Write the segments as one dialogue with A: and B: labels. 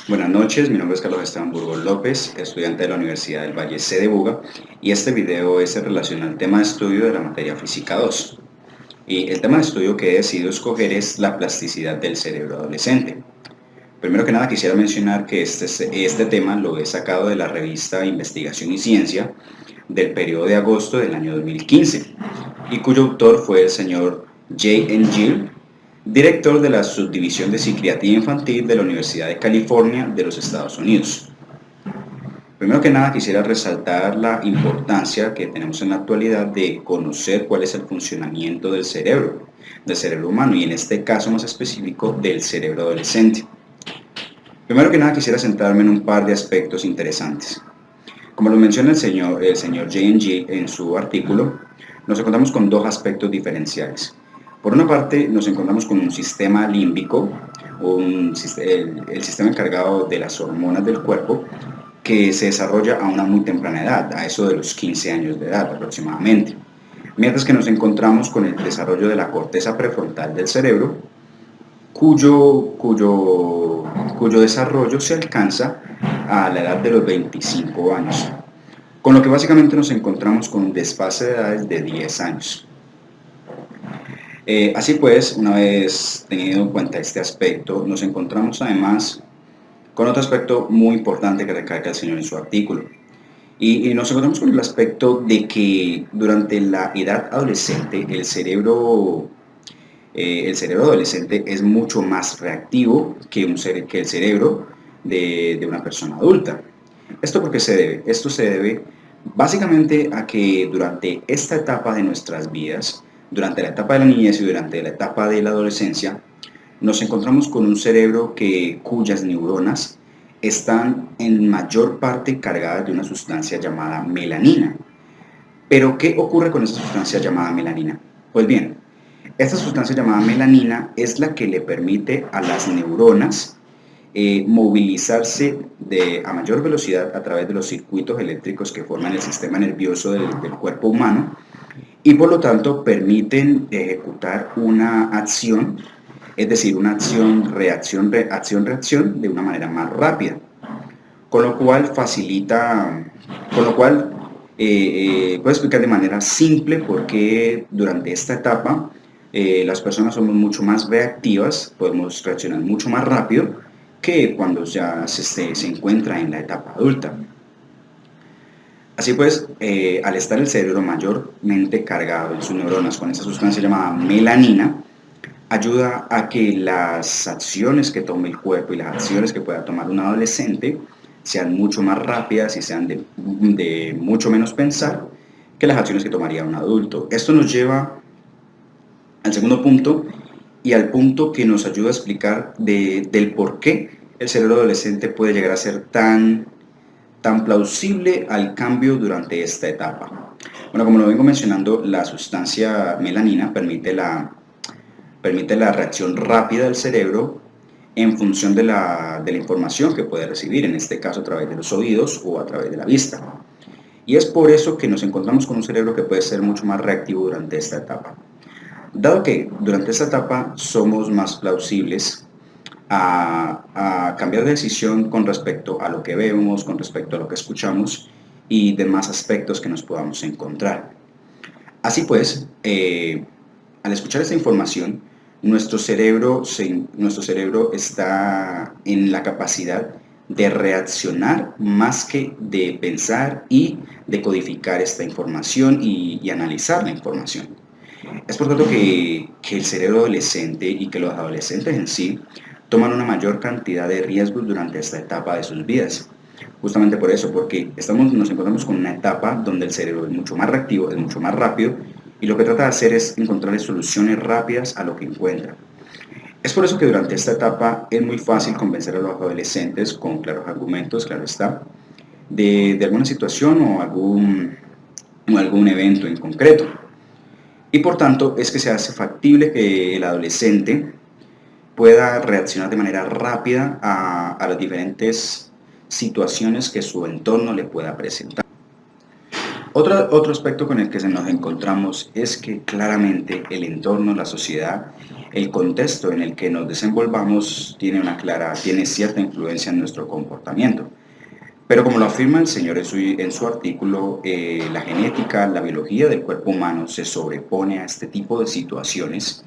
A: Buenas noches, mi nombre es Carlos Esteban Burgos López, estudiante de la Universidad del Valle C de Buga, y este video es en relación al tema de estudio de la materia Física 2. Y el tema de estudio que he decidido escoger es la plasticidad del cerebro adolescente. Primero que nada quisiera mencionar que este tema lo he sacado de la revista Investigación y Ciencia del periodo de agosto del año 2015 y cuyo autor fue el señor J.N. Gill, director de la Subdivisión de Psiquiatría Infantil de la Universidad de California de los Estados Unidos. Primero que nada quisiera resaltar la importancia que tenemos en la actualidad de conocer cuál es el funcionamiento del cerebro humano y en este caso más específico del cerebro adolescente. Primero que nada quisiera centrarme en un par de aspectos interesantes. Como lo menciona el señor J.N.G. en su artículo, nos encontramos con dos aspectos diferenciales. Por una parte, nos encontramos con un sistema límbico, el sistema encargado de las hormonas del cuerpo, que se desarrolla a una muy temprana edad, a eso de los 15 años de edad aproximadamente. Mientras que nos encontramos con el desarrollo de la corteza prefrontal del cerebro, cuyo desarrollo se alcanza a la edad de los 25 años. Con lo que básicamente nos encontramos con un desfase de edades de 10 años. Así pues, una vez tenido en cuenta este aspecto, nos encontramos además con otro aspecto muy importante que recalca el señor en su artículo. Y nos encontramos con el aspecto de que durante la edad adolescente el cerebro adolescente es mucho más reactivo que el cerebro de una persona adulta. ¿Esto por qué se debe? Esto se debe básicamente a que durante esta etapa de nuestras vidas, durante la etapa de la niñez y durante la etapa de la adolescencia, nos encontramos con un cerebro cuyas neuronas están en mayor parte cargadas de una sustancia llamada melanina. Pero, ¿qué ocurre con esa sustancia llamada melanina? Pues bien, esta sustancia llamada melanina es la que le permite a las neuronas movilizarse a mayor velocidad a través de los circuitos eléctricos que forman el sistema nervioso del cuerpo humano y por lo tanto permiten ejecutar una acción, es decir, una acción-reacción de una manera más rápida, con lo cual puedo explicar de manera simple por qué durante esta etapa las personas somos mucho más reactivas, podemos reaccionar mucho más rápido que cuando ya se encuentra en la etapa adulta. Así pues, al estar el cerebro mayormente cargado en sus neuronas con esa sustancia llamada melanina, ayuda a que las acciones que tome el cuerpo y las acciones que pueda tomar un adolescente sean mucho más rápidas y sean de mucho menos pensar que las acciones que tomaría un adulto. Esto nos lleva al segundo punto y al punto que nos ayuda a explicar del por qué el cerebro adolescente puede llegar a ser tan plausible al cambio durante esta etapa. Bueno, como lo vengo mencionando, la sustancia melanina permite la reacción rápida del cerebro en función de la información que puede recibir, en este caso a través de los oídos o a través de la vista. Y es por eso que nos encontramos con un cerebro que puede ser mucho más reactivo durante esta etapa. Dado que durante esta etapa somos más plausibles a cambiar de decisión con respecto a lo que vemos, con respecto a lo que escuchamos y demás aspectos que nos podamos encontrar. Así pues, al escuchar esta información, nuestro cerebro está en la capacidad de reaccionar más que de pensar y de codificar esta información y analizar la información. Es por tanto que el cerebro adolescente y que los adolescentes en sí toman una mayor cantidad de riesgos durante esta etapa de sus vidas. Justamente por eso, porque nos encontramos con una etapa donde el cerebro es mucho más reactivo, es mucho más rápido, y lo que trata de hacer es encontrar soluciones rápidas a lo que encuentra. Es por eso que durante esta etapa es muy fácil convencer a los adolescentes con claros argumentos, claro está, de alguna situación o algún evento en concreto. Y por tanto es que se hace factible que el adolescente pueda reaccionar de manera rápida a las diferentes situaciones que su entorno le pueda presentar. Otro aspecto con el que nos encontramos es que claramente el entorno, la sociedad, el contexto en el que nos desenvolvamos tiene cierta influencia en nuestro comportamiento. Pero como lo afirma el Señor en su artículo, la genética, la biología del cuerpo humano se sobrepone a este tipo de situaciones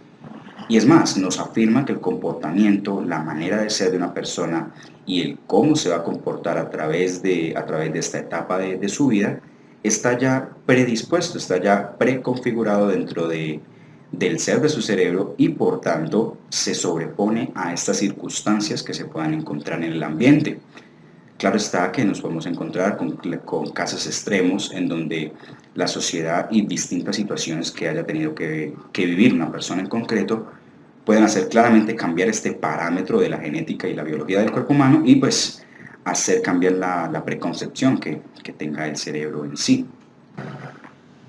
A: y es más, nos afirma que el comportamiento, la manera de ser de una persona y el cómo se va a comportar a través de esta etapa de su vida está ya predispuesto, está ya preconfigurado del ser de su cerebro y por tanto se sobrepone a estas circunstancias que se puedan encontrar en el ambiente. Claro está que nos podemos encontrar con casos extremos en donde la sociedad y distintas situaciones que haya tenido que vivir una persona en concreto pueden hacer claramente cambiar este parámetro de la genética y la biología del cuerpo humano y pues hacer cambiar la preconcepción que tenga el cerebro en sí.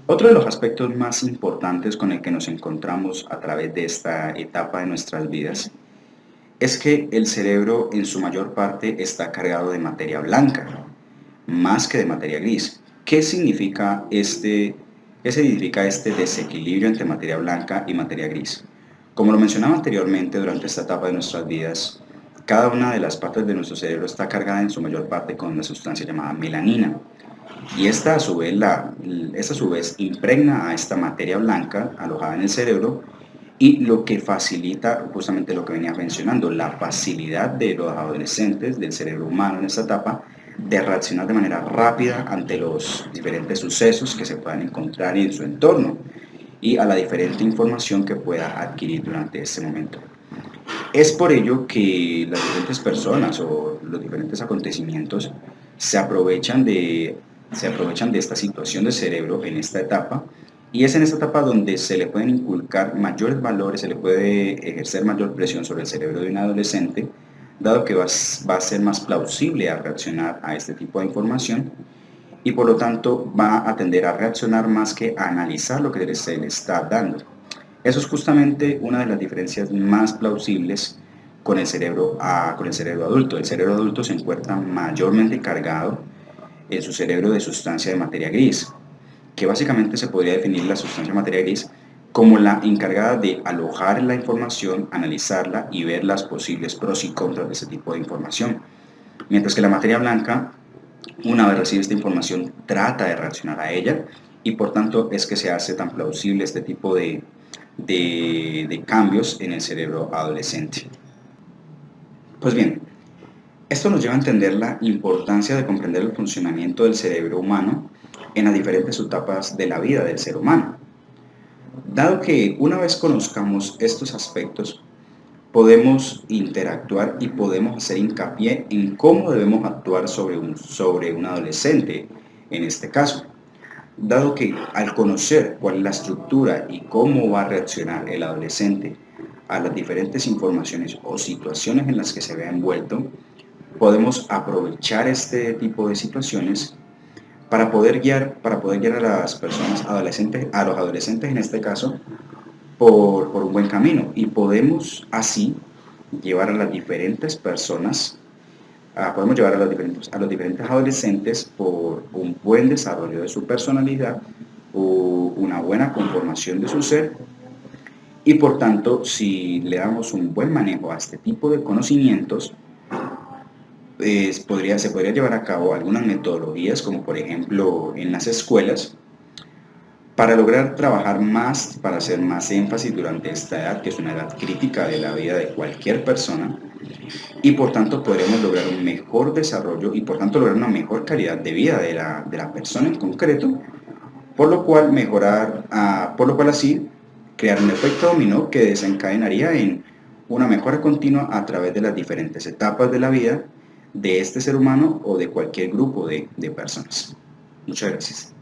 A: Otro de los aspectos más importantes con el que nos encontramos a través de esta etapa de nuestras vidas es que el cerebro en su mayor parte está cargado de materia blanca, más que de materia gris. ¿Qué significa este desequilibrio entre materia blanca y materia gris? Como lo mencionaba anteriormente, durante esta etapa de nuestras vidas, cada una de las partes de nuestro cerebro está cargada en su mayor parte con una sustancia llamada melanina. Y esta a su vez impregna a esta materia blanca alojada en el cerebro y lo que facilita justamente lo que venía mencionando, la facilidad de los adolescentes, del cerebro humano en esta etapa, de reaccionar de manera rápida ante los diferentes sucesos que se puedan encontrar en su entorno y a la diferente información que pueda adquirir durante este momento. Es por ello que las diferentes personas o los diferentes acontecimientos se aprovechan de, se aprovechan de esta situación del cerebro en esta etapa y es en esta etapa donde se le pueden inculcar mayores valores, se le puede ejercer mayor presión sobre el cerebro de un adolescente, dado que va a ser más plausible a reaccionar a este tipo de información y por lo tanto va a tender a reaccionar más que a analizar lo que se le está dando. Eso es justamente una de las diferencias más plausibles con el cerebro adulto. El cerebro adulto se encuentra mayormente cargado en su cerebro de sustancia de materia gris, que básicamente se podría definir la sustancia de materia gris como la encargada de alojar la información, analizarla y ver las posibles pros y contras de ese tipo de información. Mientras que la materia blanca, una vez recibe esta información, trata de reaccionar a ella y por tanto es que se hace tan plausible este tipo de cambios en el cerebro adolescente. Pues bien, esto nos lleva a entender la importancia de comprender el funcionamiento del cerebro humano en las diferentes etapas de la vida del ser humano. Dado que una vez conozcamos estos aspectos, podemos interactuar y podemos hacer hincapié en cómo debemos actuar sobre un adolescente en este caso. Dado que al conocer cuál es la estructura y cómo va a reaccionar el adolescente a las diferentes informaciones o situaciones en las que se vea envuelto, podemos aprovechar este tipo de situaciones para poder guiar a las personas adolescentes, a los adolescentes en este caso, por un buen camino y podemos así llevar a las diferentes personas, podemos llevar a los diferentes adolescentes por un buen desarrollo de su personalidad, o una buena conformación de su ser y por tanto si le damos un buen manejo a este tipo de conocimientos, se podría llevar a cabo algunas metodologías como por ejemplo en las escuelas para lograr trabajar más, para hacer más énfasis durante esta edad, que es una edad crítica de la vida de cualquier persona, y por tanto podremos lograr un mejor desarrollo y por tanto lograr una mejor calidad de vida de la persona en concreto, por lo cual así crear un efecto dominó que desencadenaría en una mejora continua a través de las diferentes etapas de la vida de este ser humano o de cualquier grupo de personas. Muchas gracias.